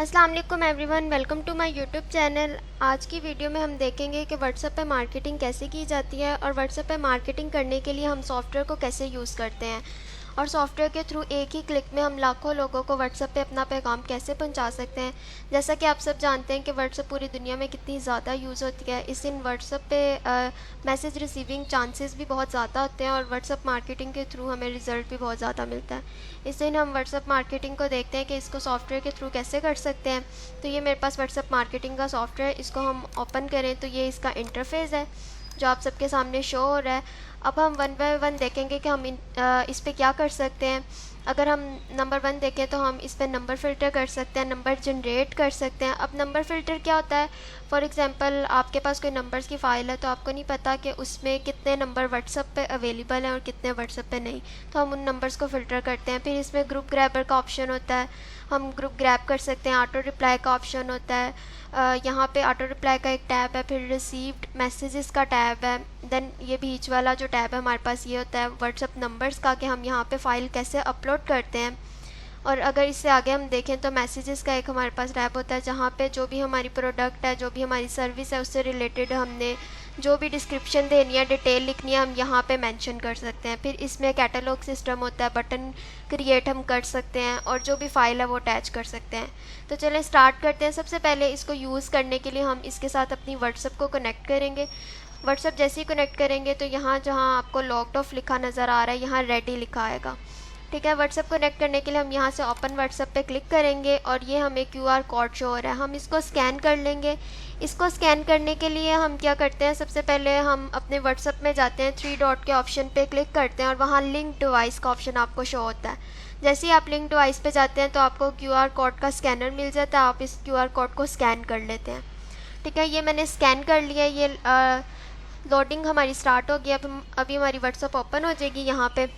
अस्सलाम वालेकुम everyone, welcome to my YouTube channel. आज की वीडियो में हम देखेंगे कि व्हाट्सएप पे मार्केटिंग कैसे की जाती है और व्हाट्सएप पे मार्केटिंग करने के लिए हम सॉफ्टवेयर को कैसे यूज़ करते हैं और सॉफ्टवेयर के थ्रू एक ही क्लिक में हम लाखों लोगों को व्हाट्सएप पे अपना पैगाम कैसे पहुंचा सकते हैं। जैसा कि आप सब जानते हैं कि व्हाट्सएप पूरी दुनिया में कितनी ज़्यादा यूज़ होती है। इस दिन व्हाट्सएप पे मैसेज रिसीविंग चांसेस भी बहुत ज़्यादा होते हैं और व्हाट्सएप मार्केटिंग के थ्रू हमें रिज़ल्ट भी बहुत ज़्यादा मिलता है। इस दिन हम व्हाट्सएप मार्केटिंग को देखते हैं कि इसको सॉफ्टवेयर के थ्रू कैसे कर सकते हैं। तो ये मेरे पास व्हाट्सएप मार्केटिंग का सॉफ्टवेयर, इसको हम ओपन करें तो ये इसका इंटरफेस है जो आप सबके सामने शो हो रहा है। अब हम वन बाय वन देखेंगे कि हम इस पे क्या कर सकते हैं। अगर हम नंबर 1 देखें तो हम इस पर नंबर फ़िल्टर कर सकते हैं, नंबर जनरेट कर सकते हैं। अब नंबर फ़िल्टर क्या होता है, फॉर एग्जांपल आपके पास कोई नंबर्स की फ़ाइल है तो आपको नहीं पता कि उसमें कितने नंबर व्हाट्सएप पे अवेलेबल हैं और कितने व्हाट्सएप पे नहीं, तो हम उन नंबर्स को फ़िल्टर करते हैं। फिर इसमें ग्रुप ग्रैबर का ऑप्शन होता है, हम ग्रुप ग्रैब कर सकते हैं। ऑटो रिप्लाई का ऑप्शन होता है, यहाँ पे ऑटो रिप्लाई का एक टैब है, फिर रिसीव्ड मैसेजेस का टैब है। देन ये बीच वाला जो टैब है हमारे पास ये होता है व्हाट्सएप नंबर्स का, कि हम यहाँ पे फ़ाइल कैसे अपलोड करते हैं। और अगर इससे आगे हम देखें तो मैसेजेस का एक हमारे पास टैब होता है जहाँ पे जो भी हमारी प्रोडक्ट है, जो भी हमारी सर्विस है, उससे रिलेटेड हमने जो भी डिस्क्रिप्शन देनी है, डिटेल लिखनी है, हम यहाँ पे मेंशन कर सकते हैं। फिर इसमें कैटलॉग सिस्टम होता है, बटन क्रिएट हम कर सकते हैं और जो भी फ़ाइल है वो अटैच कर सकते हैं। तो चलें स्टार्ट करते हैं। सबसे पहले इसको यूज़ करने के लिए हम इसके साथ अपनी व्हाट्सएप को कनेक्ट करेंगे। व्हाट्सएप जैसे ही कनेक्ट करेंगे तो यहाँ जहाँ आपको लॉग्ड ऑफ लिखा नज़र आ रहा है, यहाँ रेडी लिखा आएगा। ठीक है, व्हाट्सएप कनेक्ट करने के लिए हम यहाँ से ओपन व्हाट्सएप पे क्लिक करेंगे और ये हमें QR कोड शो हो रहा है, हम इसको स्कैन कर लेंगे। इसको स्कैन करने के लिए हम क्या करते हैं, सबसे पहले हम अपने व्हाट्सएप में जाते हैं, 3 डॉट के ऑप्शन पे क्लिक करते हैं और वहाँ लिंक डिवाइस का ऑप्शन आपको शो होता है। जैसे ही आप लिंक डिवाइस पे जाते हैं तो आपको QR कोड का स्कैनर मिल जाता है, आप इस QR कोड को स्कैन कर लेते हैं। ठीक है, ये मैंने स्कैन कर लिया। ये लोडिंग हमारी स्टार्ट हो गई। अब अभी हमारी व्हाट्सएप ओपन हो जाएगी। यहाँ पे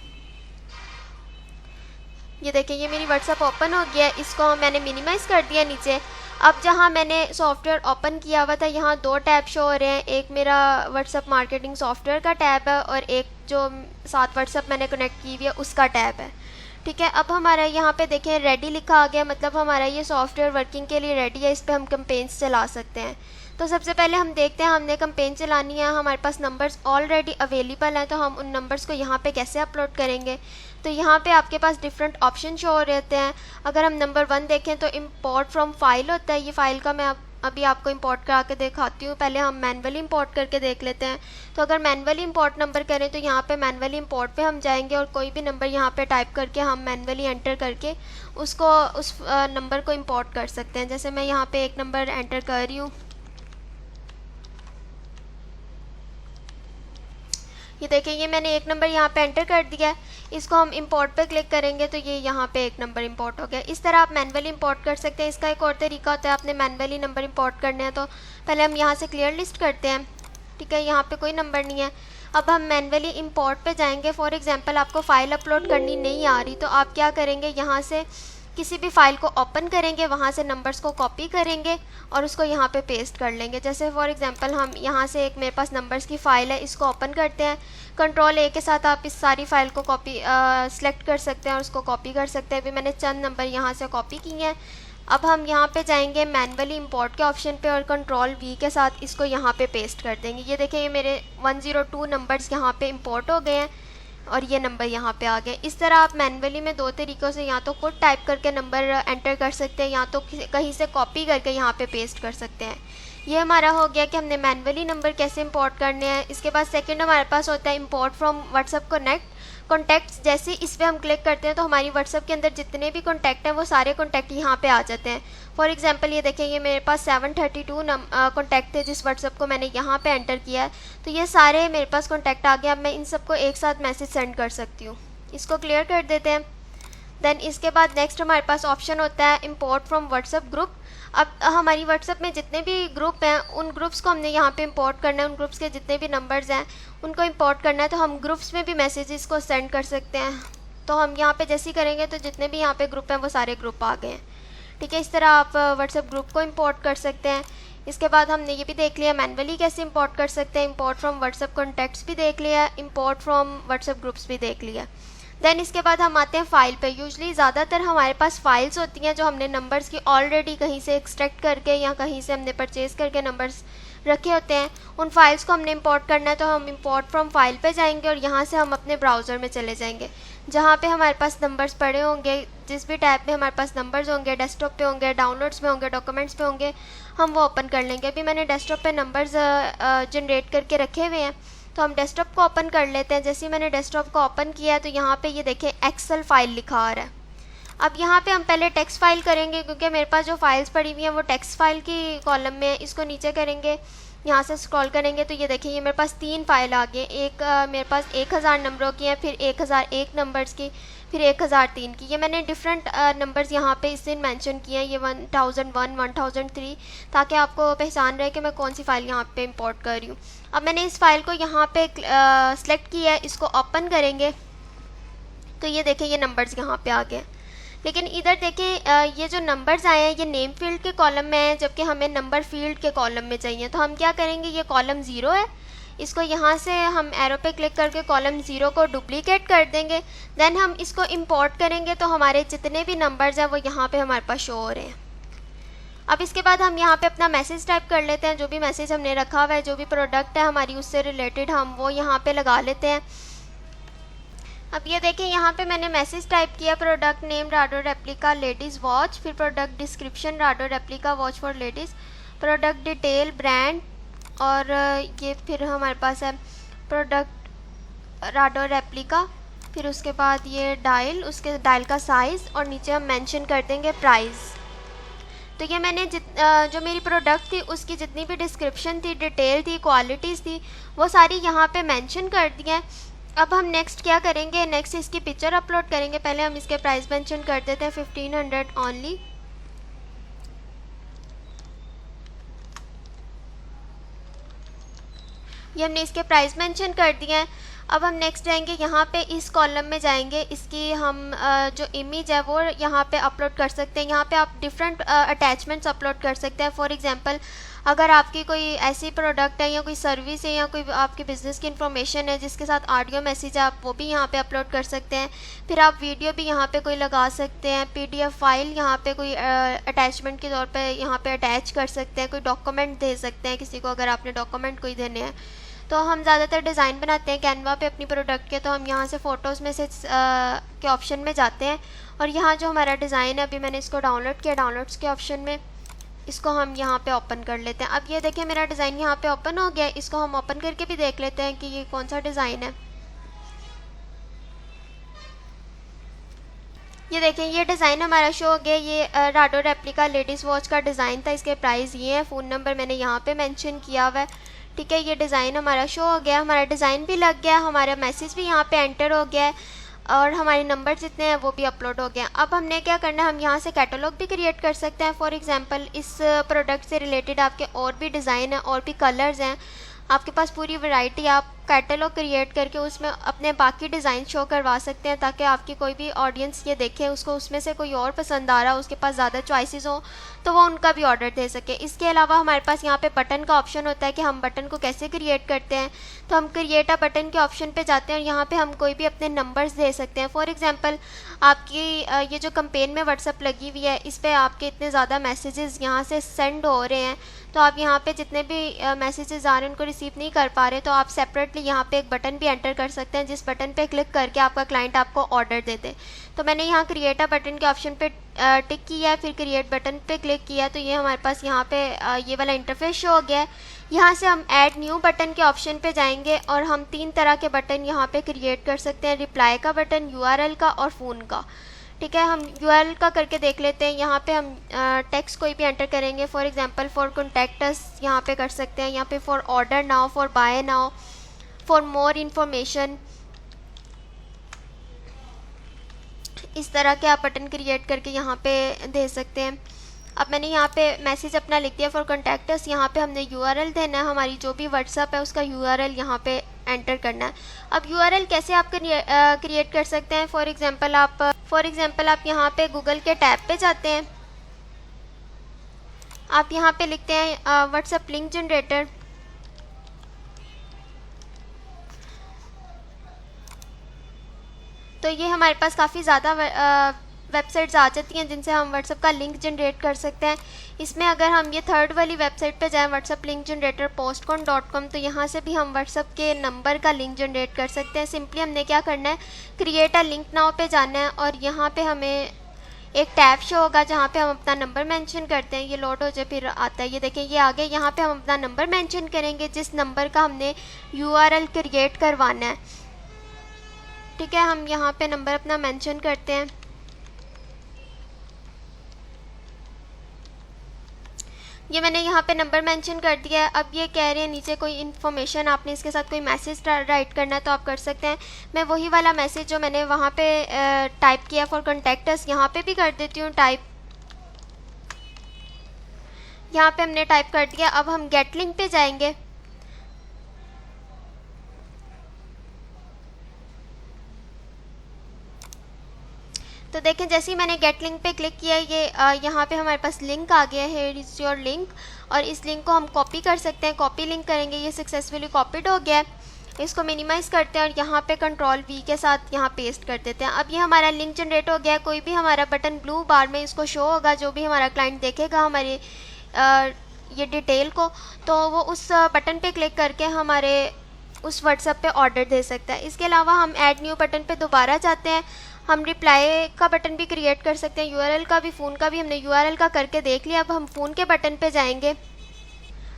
ये देखें, ये मेरी व्हाट्सएप ओपन हो गया है। इसको मैंने मिनिमाइज़ कर दिया नीचे। अब जहाँ मैंने सॉफ्टवेयर ओपन किया हुआ था यहाँ 2 टैब शो हो रहे हैं, एक मेरा व्हाट्सएप मार्केटिंग सॉफ्टवेयर का टैब है और एक जो साथ व्हाट्सएप मैंने कनेक्ट की हुई है उसका टैब है। ठीक है, अब हमारा यहाँ पे देखें रेडी लिखा आ गया, मतलब हमारा ये सॉफ्टवेयर वर्किंग के लिए रेडी है, इस पर हम कैंपेन्स चला सकते हैं। तो सबसे पहले हम देखते हैं हमने कैंपेन चलानी है, हमारे पास नंबर्स ऑलरेडी अवेलेबल हैं, तो हम उन नंबर्स को यहाँ पे कैसे अपलोड करेंगे। तो यहाँ पे आपके पास डिफरेंट ऑप्शन शो रहते हैं। अगर हम नंबर 1 देखें तो इंपोर्ट फ्रॉम फाइल होता है, ये फ़ाइल का मैं अभी आपको इंपोर्ट करा के दिखाती हूँ। पहले हम मैनुअली इंपोर्ट करके देख लेते हैं। तो अगर मैनुअली इंपोर्ट नंबर करें तो यहाँ पे मैनुअली इंपोर्ट पे हम जाएंगे और कोई भी नंबर यहाँ पे टाइप करके हम मैनुअली एंटर करके उसको उस नंबर को इंपोर्ट कर सकते हैं। जैसे मैं यहाँ पे एक नंबर एंटर कर रही हूँ, ये देखें, ये मैंने एक नंबर यहाँ पे एंटर कर दिया है। इसको हम इंपोर्ट पे क्लिक करेंगे तो ये यहाँ पे एक नंबर इंपोर्ट हो गया। इस तरह आप मैनुअली इंपोर्ट कर सकते हैं। इसका एक और तरीका होता है, आपने मैनुअली नंबर इंपोर्ट करने हैं तो पहले हम यहाँ से क्लियर लिस्ट करते हैं। ठीक है, यहाँ पे कोई नंबर नहीं है। अब हम मैनुअली इंपोर्ट पे जाएंगे। फॉर एग्जांपल आपको फ़ाइल अपलोड करनी नहीं आ रही तो आप क्या करेंगे, यहाँ से किसी भी फ़ाइल को ओपन करेंगे, वहाँ से नंबर्स को कॉपी करेंगे और उसको यहाँ पे पेस्ट कर लेंगे। जैसे फॉर एग्जांपल हम यहाँ से एक मेरे पास नंबर्स की फ़ाइल है, इसको ओपन करते हैं। कंट्रोल A के साथ आप इस सारी फ़ाइल को कॉपी सेलेक्ट कर सकते हैं और उसको कॉपी कर सकते हैं। अभी मैंने चंद नंबर यहाँ से कॉपी किए हैं। अब हम यहाँ पे जाएंगे मैनुअली इंपोर्ट के ऑप्शन पे और कंट्रोल V के साथ इसको यहाँ पे पेस्ट कर देंगे। ये देखें, ये मेरे 102 नंबर्स यहाँ पे इंपोर्ट हो गए हैं और ये नंबर यहाँ पे आ गए। इस तरह आप मैनुअली में 2 तरीक़ों से या तो खुद टाइप करके नंबर एंटर कर सकते हैं या तो कहीं से कॉपी करके यहाँ पे पेस्ट कर सकते हैं। ये हमारा हो गया कि हमने मैनुअली नंबर कैसे इंपोर्ट करने हैं। इसके बाद सेकंड हमारे पास होता है इंपोर्ट फ्रॉम व्हाट्सएप कॉन्टैक्ट्स। जैसे इस पर हम क्लिक करते हैं तो हमारी व्हाट्सएप के अंदर जितने भी कॉन्टैक्ट हैं वो सारे कॉन्टैक्ट यहाँ पे आ जाते हैं। फॉर एग्जांपल ये देखें, ये मेरे पास 732 कॉन्टैक्ट थे जिस व्हाट्सएप को मैंने यहाँ पे एंटर किया है, तो ये सारे मेरे पास कॉन्टैक्ट आ गए। अब मैं इन सबको एक साथ मैसेज सेंड कर सकती हूँ। इसको क्लियर कर देते हैं। देन इसके बाद नेक्स्ट हमारे पास ऑप्शन होता है इंपोर्ट फ्रॉम व्हाट्सएप ग्रुप। अब हमारी व्हाट्सएप में जितने भी ग्रुप हैं उन ग्रुप्स को हमने यहाँ पे इंपोर्ट करना है, उन ग्रुप्स के जितने भी नंबर्स हैं उनको इंपोर्ट करना है। तो हम ग्रुप्स में भी मैसेजेस को सेंड कर सकते हैं। तो हम यहाँ पे जैसे ही करेंगे तो जितने भी यहाँ पे ग्रुप हैं वो सारे ग्रुप आ गए हैं। ठीक है, इस तरह आप व्हाट्सएप ग्रुप को इंपोर्ट कर सकते हैं। इसके बाद हमने ये भी देख लिया मैनुअली कैसे इंपोर्ट कर सकते हैं, इंपोर्ट फ्रॉम व्हाट्सएप कॉन्टैक्ट्स भी देख लिया, इंपोर्ट फ्रॉम व्हाट्सएप ग्रुप्स भी देख लिया। देन इसके बाद हम आते हैं फ़ाइल पे। यूजली ज़्यादातर हमारे पास फाइल्स होती हैं जो हमने नंबर्स की ऑलरेडी कहीं से एक्सट्रैक्ट करके या कहीं से हमने परचेज़ करके नंबर्स रखे होते हैं। उन फाइल्स को हमने इंपोर्ट करना है तो हम इंपोर्ट फ्रॉम फाइल पे जाएंगे और यहाँ से हम अपने ब्राउज़र में चले जाएंगे जहाँ पे हमारे पास नंबर्स पड़े होंगे। जिस भी टैब में हमारे पास नंबर्स होंगे, डेस्कटॉप पे होंगे, डाउनलोड्स में होंगे, डॉक्यूमेंट्स पे होंगे, हम वो ओपन कर लेंगे। अभी मैंने डेस्कटॉप पे नंबर्स जनरेट करके रखे हुए हैं तो हम डेस्कटॉप को ओपन कर लेते हैं। जैसे ही मैंने डेस्कटॉप को ओपन किया है तो यहाँ पे ये देखें एक्सेल फाइल लिखा आ रहा है। अब यहाँ पे हम पहले टेक्स्ट फाइल करेंगे क्योंकि मेरे पास जो फाइल्स पड़ी हुई हैं वो टेक्स्ट फाइल की कॉलम में है। इसको नीचे करेंगे, यहाँ से स्क्रॉल करेंगे तो ये देखिए ये मेरे पास 3 फाइल आ गई। एक मेरे पास 1000 नंबरों की है, फिर 1001 नंबर्स की, फिर 1003 की। ये मैंने डिफरेंट नंबर्स यहाँ पे इससे मेंशन किए हैं, ये 1001, 1003, ताकि आपको पहचान रहे कि मैं कौन सी फ़ाइल यहाँ पे इंपोर्ट कर रही हूँ। अब मैंने इस फाइल को यहाँ पे सेलेक्ट किया है, इसको ओपन करेंगे तो ये देखें ये नंबर्स यहाँ पे आ गए। लेकिन इधर देखें ये जो नंबर्स आए हैं ये नेम फील्ड के कॉलम में है, जबकि हमें नंबर फील्ड के कॉलम में चाहिए। तो हम क्या करेंगे, ये कॉलम 0 है, इसको यहाँ से हम एरो पे क्लिक करके कॉलम 0 को डुप्लीकेट कर देंगे। देन हम इसको इंपोर्ट करेंगे तो हमारे जितने भी नंबर्स हैं वो यहाँ पे हमारे पास शो हो रहे हैं। अब इसके बाद हम यहाँ पे अपना मैसेज टाइप कर लेते हैं। जो भी मैसेज हमने रखा हुआ है, जो भी प्रोडक्ट है हमारी उससे रिलेटेड, हम वो यहाँ पे लगा लेते हैं। अब ये देखें यहाँ पे मैंने मैसेज टाइप किया, product name Rado replica ladies watch, फिर product description Rado replica watch for ladies, product detail brand, और ये फिर हमारे पास है प्रोडक्ट राडो रेप्लिका, फिर उसके बाद ये डायल, उसके डायल का साइज़, और नीचे हम मेंशन कर देंगे प्राइस। तो ये मैंने जो मेरी प्रोडक्ट थी उसकी जितनी भी डिस्क्रिप्शन थी, डिटेल थी, क्वालिटीज़ थी, वो सारी यहाँ पे मेंशन कर दी हैं। अब हम नेक्स्ट क्या करेंगे, नेक्स्ट इसकी पिक्चर अपलोड करेंगे। पहले हम इसके प्राइस मेंशन कर देते हैं 1500 ओनली। ये हमने इसके प्राइस मेंशन कर दिए हैं। अब हम नेक्स्ट जाएंगे, यहाँ पे इस कॉलम में जाएंगे, इसकी हम जो इमेज है वो यहाँ पे अपलोड कर सकते हैं। यहाँ पे आप डिफरेंट अटैचमेंट्स अपलोड कर सकते हैं। फॉर एग्जांपल अगर आपकी कोई ऐसी प्रोडक्ट है या कोई सर्विस है या कोई आपके बिज़नेस की इन्फॉर्मेशन है जिसके साथ ऑडियो मैसेज है, आप वो भी यहाँ पे अपलोड कर सकते हैं। फिर आप वीडियो भी यहाँ पे कोई लगा सकते हैं, PDF फाइल यहाँ पे कोई अटैचमेंट के तौर पे यहाँ पे अटैच कर सकते हैं, कोई डॉक्यूमेंट दे सकते हैं किसी को, अगर आपने डॉक्यूमेंट कोई देने हैं। तो हम ज़्यादातर डिज़ाइन बनाते हैं कैनवा पे अपनी प्रोडक्ट के, तो हम यहाँ से फ़ोटोज़ में से के ऑप्शन में जाते हैं और यहाँ जो हमारा डिज़ाइन है, अभी मैंने इसको डाउनलोड किया, डाउनलोड्स के ऑप्शन में इसको हम यहाँ पे ओपन कर लेते हैं। अब ये देखिए मेरा डिज़ाइन यहाँ पे ओपन हो गया। इसको हम ओपन करके भी देख लेते हैं कि ये कौन सा डिज़ाइन है। ये देखें ये डिज़ाइन हमारा शो हो गया। ये राडो रेप्लिका लेडीज़ वॉच का डिज़ाइन था। इसके प्राइस ये हैं, फ़ोन नंबर मैंने यहाँ पे मेंशन किया हुआ है। ठीक है, ये डिज़ाइन हमारा शो हो गया, हमारा डिज़ाइन भी लग गया, हमारा मैसेज भी यहाँ पे एंटर हो गया है और हमारे नंबर जितने हैं वो भी अपलोड हो गए। अब हमने क्या करना है, हम यहाँ से कैटलॉग भी क्रिएट कर सकते हैं। फॉर एग्जांपल इस प्रोडक्ट से रिलेटेड आपके और भी डिज़ाइन है और भी कलर्स हैं, आपके पास पूरी वैरायटी, आप कैटलॉग क्रिएट करके उसमें अपने बाकी डिज़ाइन शो करवा सकते हैं ताकि आपकी कोई भी ऑडियंस ये देखे, उसको उसमें से कोई और पसंद आ रहा हो, उसके पास ज़्यादा चॉइसेस हो तो वो उनका भी ऑर्डर दे सके। इसके अलावा हमारे पास यहाँ पे बटन का ऑप्शन होता है कि हम बटन को कैसे क्रिएट करते हैं। तो हम क्रिएट अ बटन के ऑप्शन पे जाते हैं और यहाँ पे हम कोई भी अपने नंबर्स दे सकते हैं। फॉर एग्जांपल आपकी ये जो कैंपेन में व्हाट्सअप लगी हुई है, इस पर आपके इतने ज़्यादा मैसेजेस यहाँ से सेंड हो रहे हैं, तो आप यहाँ पे जितने भी मैसेजेस आ रहे हैं उनको रिसीव नहीं कर पा रहे, तो आप सेपरेटली यहाँ पे एक बटन भी एंटर कर सकते हैं जिस बटन पे क्लिक करके आपका क्लाइंट आपको ऑर्डर दे दे। तो मैंने यहाँ क्रिएट अ बटन के ऑप्शन पे टिक किया है, फिर क्रिएट बटन पे क्लिक किया, तो ये हमारे पास यहाँ पे ये वाला इंटरफेस शो हो गया है। यहाँ से हम ऐड न्यू बटन के ऑप्शन पे जाएंगे और हम 3 तरह के बटन यहाँ पे क्रिएट कर सकते हैं, रिप्लाई का बटन, URL का और फ़ोन का। ठीक है, हम URL का करके देख लेते हैं। यहाँ पे हम टेक्स्ट कोई भी एंटर करेंगे, for example for contact us यहाँ पे कर सकते हैं, यहाँ पे for order now, for buy now, for more information, इस तरह के आप बटन क्रिएट करके यहाँ पे दे सकते हैं। अब मैंने यहाँ पे मैसेज अपना लिख दिया फॉर कॉन्टैक्ट अस, यहाँ पे हमने URL देना है, हमारी जो भी व्हाट्सअप है उसका URL यहाँ पे एंटर करना है। अब URL कैसे आप क्रिएट कर सकते हैं, फॉर एग्जांपल आप यहाँ पे गूगल के टैब पे जाते हैं, आप यहाँ पे लिखते हैं व्हाट्सअप लिंक जनरेटर, तो ये हमारे पास काफ़ी ज़्यादा वेबसाइट्स आ जाती हैं जिनसे हम व्हाट्सएप का लिंक जनरेट कर सकते हैं। इसमें अगर हम ये थर्ड वाली वेबसाइट पे जाएं, व्हाट्सएप लिंक जनरेटर postcon.com, तो यहाँ से भी हम व्हाट्सएप के नंबर का लिंक जनरेट कर सकते हैं। सिंपली हमने क्या करना है, क्रिएट अ लिंक नाउ पे जाना है और यहाँ पे हमें एक टैब शो होगा जहाँ पे हम अपना नंबर मेंशन करते हैं। ये लोड हो जाए फिर आता है, ये देखें ये आगे। यहाँ पे हम अपना नंबर मेंशन करेंगे जिस नंबर का हमने URL क्रिएट करवाना है। ठीक है, हम यहाँ पे नंबर अपना मेंशन करते हैं। ये मैंने यहाँ पे नंबर मेंशन कर दिया है। अब ये कह रहे हैं नीचे कोई इन्फॉर्मेशन, आपने इसके साथ कोई मैसेज राइट करना है तो आप कर सकते हैं। मैं वही वाला मैसेज जो मैंने वहाँ पे टाइप किया फॉर कॉन्टैक्ट अस, यहाँ पे भी कर देती हूँ टाइप। यहाँ पे हमने टाइप कर दिया। अब हम गेट लिंक पे जाएंगे। तो देखें जैसे ही मैंने गेट लिंक पे क्लिक किया, ये यहाँ पे हमारे पास लिंक आ गया है, हियर इज़ योर लिंक। और इस लिंक को हम कॉपी कर सकते हैं, कॉपी लिंक करेंगे। ये सक्सेसफुली कॉपीड हो गया है। इसको मिनिमाइज़ करते हैं और यहाँ पे Ctrl+V के साथ यहाँ पेस्ट कर देते हैं। अब ये हमारा लिंक जनरेट हो गया है। कोई भी हमारा बटन ब्लू बार में इसको शो होगा, जो भी हमारा क्लाइंट देखेगा हमारे ये डिटेल को, तो वो उस बटन पे क्लिक करके हमारे उस व्हाट्सएप पे ऑर्डर दे सकता है। इसके अलावा हम ऐड न्यू बटन पे दोबारा जाते हैं। हम रिप्लाई का बटन भी क्रिएट कर सकते हैं, URL का भी, फ़ोन का भी। हमने URL का करके देख लिया। अब हम फ़ोन के बटन पे जाएंगे।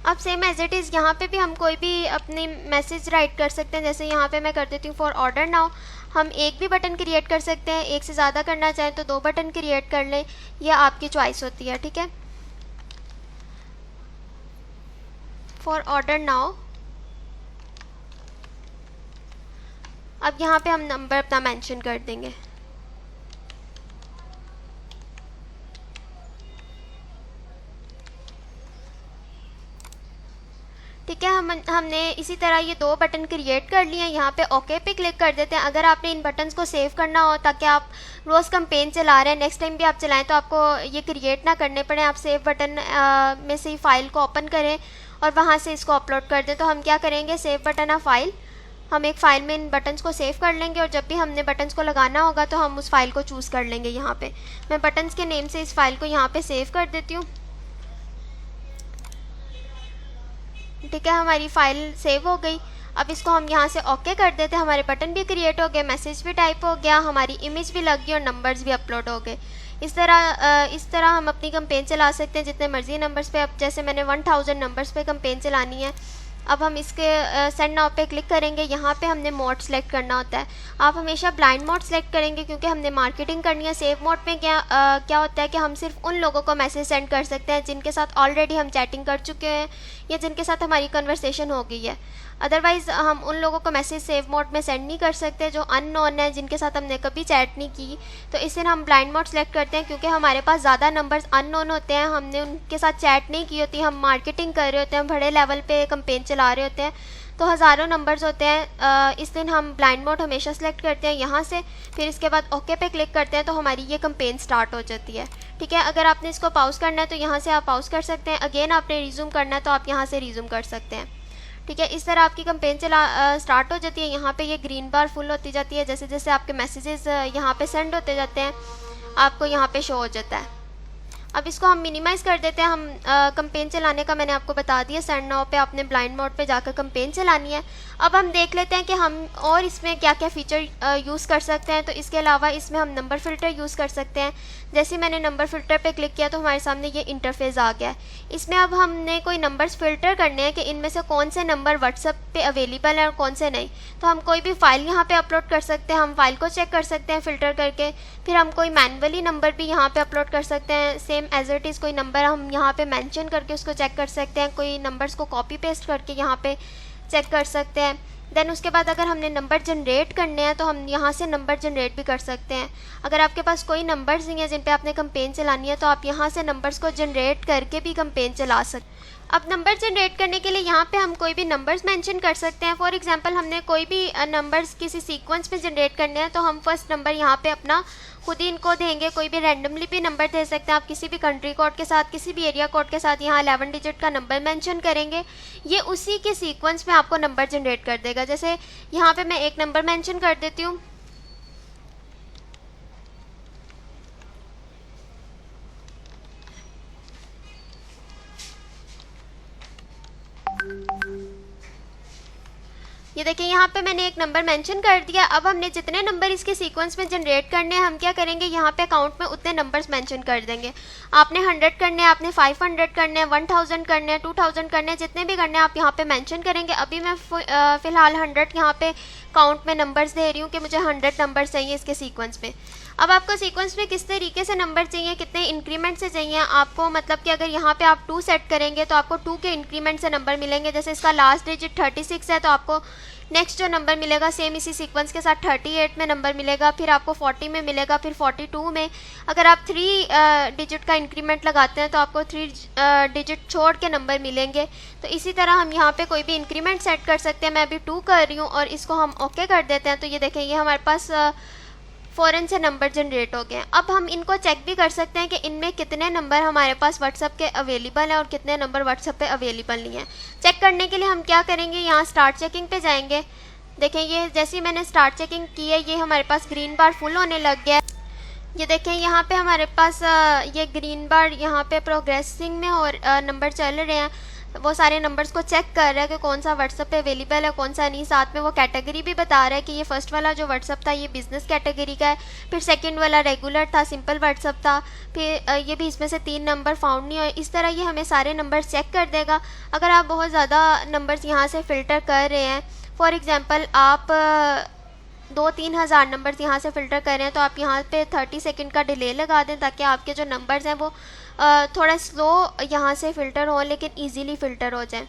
अब सेम एज इट इज़ यहाँ पे भी हम कोई भी अपनी मैसेज राइट कर सकते हैं। जैसे यहाँ पे मैं कर देती हूँ फॉर ऑर्डर नाउ। हम एक भी बटन क्रिएट कर सकते हैं, एक से ज़्यादा करना चाहें तो 2 बटन क्रिएट कर लें, यह आपकी चॉइस होती है। ठीक है, फॉर ऑर्डर नाउ। अब यहाँ पे हम नंबर अपना मेंशन कर देंगे। ठीक है, हमने इसी तरह ये 2 बटन क्रिएट कर लिए हैं। यहाँ पे ओके पे क्लिक कर देते हैं। अगर आपने इन बटन्स को सेव करना हो ताकि आप रोज़ कैंपेन चला रहे हैं, नेक्स्ट टाइम भी आप चलाएं तो आपको ये क्रिएट ना करने पड़े, आप सेव बटन में से ही फाइल को ओपन करें और वहाँ से इसको अपलोड कर दें। तो हम क्या करेंगे, सेव बटन ऑफ फाइल, हम एक फ़ाइल में इन बटन्स को सेव कर लेंगे और जब भी हमने बटन्स को लगाना होगा तो हम उस फाइल को चूज़ कर लेंगे। यहाँ पे मैं बटन्स के नेम से इस फाइल को यहाँ पे सेव कर देती हूँ। ठीक है, हमारी फ़ाइल सेव हो गई। अब इसको हम यहाँ से ओके कर देते हैं। हमारे बटन भी क्रिएट हो गए, मैसेज भी टाइप हो गया, हमारी इमेज भी लग गई और नंबर्स भी अपलोड हो गए। इस तरह हम अपनी कैंपेन चला सकते हैं जितने मर्जी नंबर्स पे। अब जैसे मैंने 1000 नंबर्स पे कैंपेन चलानी है। अब हम इसके सेंड नाउ पे क्लिक करेंगे। यहाँ पे हमने मोड सेलेक्ट करना होता है। आप हमेशा ब्लाइंड मोड सेलेक्ट करेंगे क्योंकि हमने मार्केटिंग करनी है। सेव मोड में क्या होता है कि हम सिर्फ उन लोगों को मैसेज सेंड कर सकते हैं जिनके साथ ऑलरेडी हम चैटिंग कर चुके हैं या जिनके साथ हमारी कन्वर्सेशन हो गई है। अदरवाइज़ हम उन लोगों को मैसेज सेव मोड में सेंड नहीं कर सकते जो अननोन है, जिनके साथ हमने कभी चैट नहीं की। तो इससे हम ब्लाइंड मोड सेलेक्ट करते हैं क्योंकि हमारे पास ज़्यादा नंबर्स अननोन होते हैं, हमने उनके साथ चैट नहीं की होती, हम मार्केटिंग कर रहे होते हैं, बड़े लेवल पे कैंपेन चला रहे होते हैं, तो हज़ारों नंबर्स होते हैं। इस दिन हम ब्लाइंड मोड हमेशा सेलेक्ट करते हैं यहाँ से। फिर इसके बाद ओके पे क्लिक करते हैं तो हमारी ये कैंपेन स्टार्ट हो जाती है। ठीक है, अगर आपने इसको पॉज करना है तो यहाँ से आप पॉज कर सकते हैं। अगेन आपने रिज्यूम करना है तो आप यहाँ से रिज्यूम कर सकते हैं। ठीक है, इस तरह आपकी कैंपेन स्टार्ट हो जाती है। यहाँ पे ये ग्रीन बार फुल होती जाती है। जैसे जैसे आपके मैसेजेस यहाँ पे सेंड होते जाते हैं आपको यहाँ पे शो हो जाता है। अब इसको हम मिनिमाइज़ कर देते हैं। हम कैंपेन चलाने का मैंने आपको बता दिया। सेंड नाउ पे आपने ब्लाइंड मोड पे जाकर कैंपेन चलानी है। अब हम देख लेते हैं कि हम और इसमें क्या क्या फ़ीचर यूज़ कर सकते हैं। तो इसके अलावा इसमें हम नंबर फ़िल्टर यूज़ कर सकते हैं। जैसे मैंने नंबर फ़िल्टर पे क्लिक किया तो हमारे सामने ये इंटरफेस आ गया है। इसमें अब हमने कोई नंबर्स फ़िल्टर करने हैं कि इनमें से कौन से नंबर व्हाट्सएप पे अवेलेबल हैं और कौन से नहीं। तो हम कोई भी फ़ाइल यहाँ पे अपलोड कर सकते हैं। हम फ़ाइल को चेक कर सकते हैं फ़िल्टर करके। फिर हम कोई मैनुअली नंबर भी यहाँ पे अपलोड कर सकते हैं। सेम एज इट इज़ कोई नंबर हम यहाँ पे मेंशन करके उसको चेक कर सकते हैं। कोई नंबर्स को कॉपी पेस्ट करके यहाँ पे चेक कर सकते हैं। देन उसके बाद अगर हमने नंबर जनरेट करने हैं तो हम यहाँ से नंबर जनरेट भी कर सकते हैं। अगर आपके पास कोई नंबर्स नहीं है जिन पे आपने कैंपेन चलानी है तो आप यहाँ से नंबर्स को जनरेट करके भी कैंपेन चला सकते हैं। अब नंबर जनरेट करने के लिए यहाँ पे हम कोई भी नंबर्स मेंशन कर सकते हैं। फॉर एग्जांपल हमने कोई भी नंबर्स किसी सीक्वेंस में जनरेट करने हैं तो हम फर्स्ट नंबर यहाँ पे अपना खुद ही इनको देंगे। कोई भी रैंडमली भी नंबर दे सकते हैं आप, किसी भी कंट्री कोड के साथ, किसी भी एरिया कोड के साथ। यहाँ 11 डिजिट का नंबर मेंशन करेंगे, ये उसी के सीक्वेंस में आपको नंबर जनरेट कर देगा। जैसे यहाँ पे मैं एक नंबर मेंशन कर देती हूँ। देखिए यहाँ पे मैंने एक नंबर मेंशन कर दिया। अब हमने जितने नंबर इसके सीक्वेंस में जनरेट करने हैं हम क्या करेंगे, यहाँ पे अकाउंट में उतने नंबर्स मेंशन कर देंगे। आपने 100 करने हैं, आपने 500 करने हैं, 1000 करने हैं, 2000 करने हैं, जितने भी करने हैं आप यहाँ पे मेंशन करेंगे। अभी मैं फ़िलहाल 100 यहाँ पे काउंट में नंबर्स दे रही हूँ कि मुझे 100 नंबर चाहिए इसके सीक्वेंस में। अब आपको सीक्वेंस में किस तरीके से नंबर चाहिए, कितने इंक्रीमेंट से चाहिए आपको, मतलब कि अगर यहाँ पे आप 2 सेट करेंगे तो आपको 2 के इंक्रीमेंट से नंबर मिलेंगे। जैसे इसका लास्ट डिजिट 36 है तो आपको नेक्स्ट जो नंबर मिलेगा सेम इसी सीक्वेंस के साथ 38 में नंबर मिलेगा, फिर आपको 40 में मिलेगा, फिर 42 में। अगर आप 3 डिजिट का इंक्रीमेंट लगाते हैं तो आपको 3 डिजिट छोड़ के नंबर मिलेंगे। तो इसी तरह हम यहाँ पे कोई भी इंक्रीमेंट सेट कर सकते हैं। मैं अभी 2 कर रही हूँ और इसको हम ओके कर देते हैं। तो ये देखें, ये हमारे पास फ़ौरन से नंबर जनरेट हो गए। अब हम इनको चेक भी कर सकते हैं कि इनमें कितने नंबर हमारे पास व्हाट्सएप के अवेलेबल हैं और कितने नंबर व्हाट्सएप पे अवेलेबल नहीं हैं। चेक करने के लिए हम क्या करेंगे, यहाँ स्टार्ट चेकिंग पे जाएंगे। देखें, ये जैसे ही मैंने स्टार्ट चेकिंग की है ये हमारे पास ग्रीन बार फुल होने लग गया है। ये देखें यहाँ पे हमारे पास ये ग्रीन बार यहाँ पे प्रोग्रेसिंग में और नंबर चल रहे हैं। वो सारे नंबर्स को चेक कर रहा है कि कौन सा व्हाट्सएप पे अवेलेबल है, कौन सा नहीं। साथ में वो कैटेगरी भी बता रहा है कि ये फर्स्ट वाला जो व्हाट्सएप था ये बिज़नेस कैटेगरी का है, फिर सेकंड वाला रेगुलर था, सिंपल व्हाट्सएप था, फिर ये भी इसमें से 3 नंबर फाउंड नहीं हुए। इस तरह ये हमें सारे नंबर चेक कर देगा। अगर आप बहुत ज़्यादा नंबर्स यहाँ से फ़िल्टर कर रहे हैं, फॉर एग्ज़ाम्पल आप 2-3 हज़ार नंबर्स यहाँ से फ़िल्टर कर रहे हैं तो आप यहाँ पे 30 सेकंड का डिले लगा दें ताकि आपके जो नंबर्स हैं वो थोड़ा स्लो यहाँ से फ़िल्टर हो लेकिन इजीली फ़िल्टर हो जाए।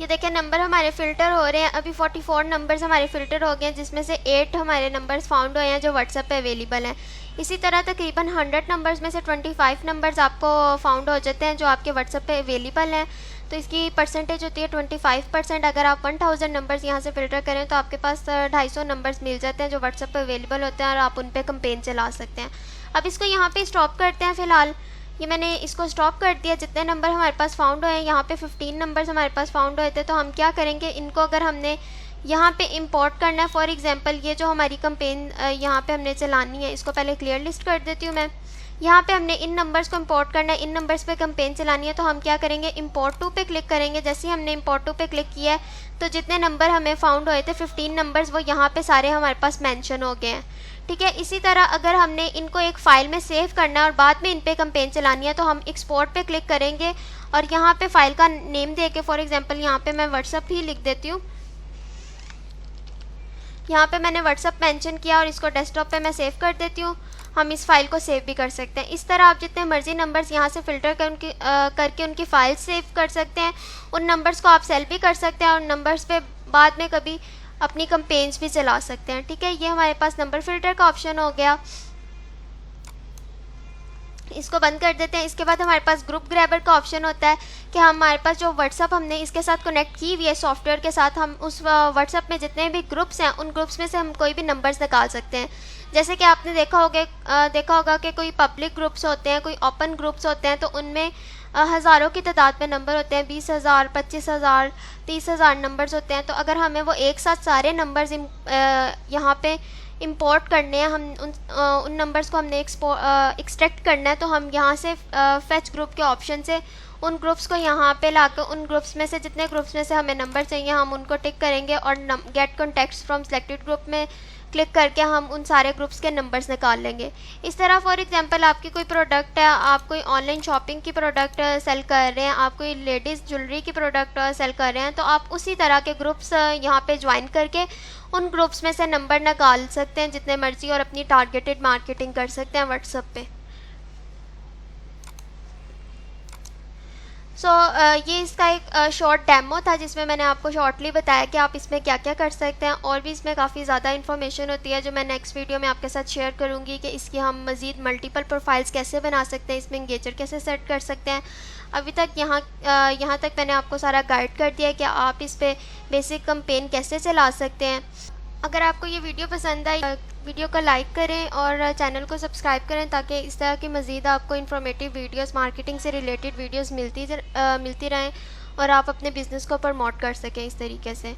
ये देखें, नंबर हमारे फ़िल्टर हो रहे हैं। अभी 44 नंबर्स हमारे फ़िल्टर हो गए हैं जिसमें से 8 हमारे नंबर्स फाउंड हुए हैं जो व्हाट्सएप पे अवेलेबल हैं। इसी तरह तकरीबन 100 नंबर्स में से 25 नंबर्स आपको फाउंड हो जाते हैं जो आपके व्हाट्सएप पे अवेलेबल हैं। तो इसकी परसेंटेज होती है 25%। अगर आप 1000 नंबर्स यहाँ से फ़िल्टर करें तो आपके पास 250 नंबर्स मिल जाते हैं जो व्हाट्सएप पे अवेलेबल होते हैं और आप उन पर कंपेन चला सकते हैं। अब इसको यहाँ पे स्टॉप करते हैं। फ़िलहाल ये मैंने इसको स्टॉप कर दिया। जितने नंबर हमारे पास फाउंड हुए हैं, यहाँ पे 15 नंबर्स हमारे पास फाउंड हुए थे। तो हम क्या करेंगे, इनको अगर हमने यहाँ पे इंपोर्ट करना है, फॉर एग्जांपल ये जो हमारी कंपेन यहाँ पे हमने चलानी है, इसको पहले क्लियर लिस्ट कर देती हूँ मैं। यहाँ पे हमने इन नंबर्स को इंपोर्ट करना है, इन नंबर्स पे कंपेन चलानी है। तो हम क्या करेंगे, इंपोर्ट टू पे क्लिक करेंगे। जैसे ही हमने इंपोर्ट टू पे क्लिक किया है तो जितने नंबर हमें फाउंड हुए थे 15 नंबर्स, वो यहाँ पे सारे हमारे पास मेंशन हो गए हैं। ठीक है, इसी तरह अगर हमने इनको एक फ़ाइल में सेव करना है और बाद में इन पे कंपेन चलानी है तो हम एक्सपोर्ट पे क्लिक करेंगे और यहाँ पे फ़ाइल का नेम दे के, फॉर एग्जांपल यहाँ पे मैं व्हाट्सएप ही लिख देती हूँ। यहाँ पे मैंने व्हाट्सएप मेंशन किया और इसको डेस्कटॉप पे मैं सेव कर देती हूँ। हम इस फाइल को सेव भी कर सकते हैं। इस तरह आप जितने मर्जी नंबर्स यहाँ से फ़िल्टर करके उनकी फ़ाइल सेव कर सकते हैं। उन नंबर्स को आप सेल भी कर सकते हैं और नंबर्स पे बाद में कभी अपनी कंपेन्स भी चला सकते हैं। ठीक है, ये हमारे पास नंबर फ़िल्टर का ऑप्शन हो गया। इसको बंद कर देते हैं। इसके बाद हमारे पास ग्रुप ग्रैबर का ऑप्शन होता है कि हमारे पास जो व्हाट्सअप हमने इसके साथ कनेक्ट की हुई है सॉफ्टवेयर के साथ, हम उस व्हाट्सअप में जितने भी ग्रुप्स हैं उन ग्रुप्स में से हम कोई भी नंबर्स निकाल सकते हैं। जैसे कि आपने देखा होगा कि कोई पब्लिक ग्रुप्स होते हैं, कोई ओपन ग्रुप्स होते हैं, तो उनमें हज़ारों की तादाद में नंबर होते हैं, 20,000, 25,000, 30,000 नंबर्स होते हैं। तो अगर हमें वो एक साथ सारे नंबर्स यहाँ पे इंपोर्ट करने हैं, हम उन नंबर्स को हमने एक्सट्रैक्ट करना है, तो हम यहाँ से फेच ग्रुप के ऑप्शन से उन ग्रुप्स को यहाँ पे लाकर उन ग्रुप्स में से जितने ग्रुप्स में से हमें नंबर चाहिए हम उनको टिक करेंगे और get contacts from selected group में क्लिक करके हम उन सारे ग्रुप्स के नंबर्स निकाल लेंगे। इस तरह फॉर एग्जांपल आपकी कोई प्रोडक्ट है, आप कोई ऑनलाइन शॉपिंग की प्रोडक्ट सेल कर रहे हैं, आप कोई लेडीज़ ज्वेलरी की प्रोडक्ट सेल कर रहे हैं, तो आप उसी तरह के ग्रुप्स यहाँ पे ज्वाइन करके उन ग्रुप्स में से नंबर निकाल सकते हैं जितने मर्जी और अपनी टारगेटेड मार्केटिंग कर सकते हैं व्हाट्सएप पे। ये इसका एक शॉर्ट डेमो था जिसमें मैंने आपको शॉर्टली बताया कि आप इसमें क्या क्या कर सकते हैं। और भी इसमें काफ़ी ज़्यादा इन्फॉर्मेशन होती है जो मैं नेक्स्ट वीडियो में आपके साथ शेयर करूंगी कि इसकी हम मज़ीद मल्टीपल प्रोफाइल्स कैसे बना सकते हैं, इसमें इंगेजर कैसे सेट कर सकते हैं। अभी तक यहाँ तक मैंने आपको सारा गाइड कर दिया है कि आप इस पर बेसिक कैंपेन कैसे चला सकते हैं। अगर आपको ये वीडियो पसंद आई, वीडियो को लाइक करें और चैनल को सब्सक्राइब करें ताकि इस तरह की मज़ीद आपको इन्फॉर्मेटिव वीडियोस, मार्केटिंग से रिलेटेड वीडियोस मिलती रहें और आप अपने बिज़नेस को प्रमोट कर सकें इस तरीके से।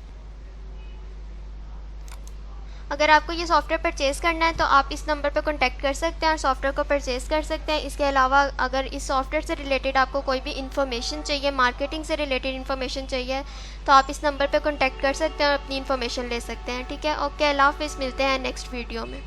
अगर आपको ये सॉफ्टवेयर परचेज़ करना है तो आप इस नंबर पर कॉन्टैक्ट कर सकते हैं और सॉफ्टवेयर को परचेज़ कर सकते हैं। इसके अलावा अगर इस सॉफ्टवेयर से रिलेटेड आपको कोई भी इन्फॉर्मेशन चाहिए, मार्केटिंग से रिलेटेड इन्फॉर्मेशन चाहिए, तो आप इस नंबर पर कॉन्टैक्ट कर सकते हैं और अपनी इन्फॉर्मेशन ले सकते हैं। ठीक है, ओके, अल्लाह हाफ़िज़, मिलते हैं नेक्स्ट वीडियो में।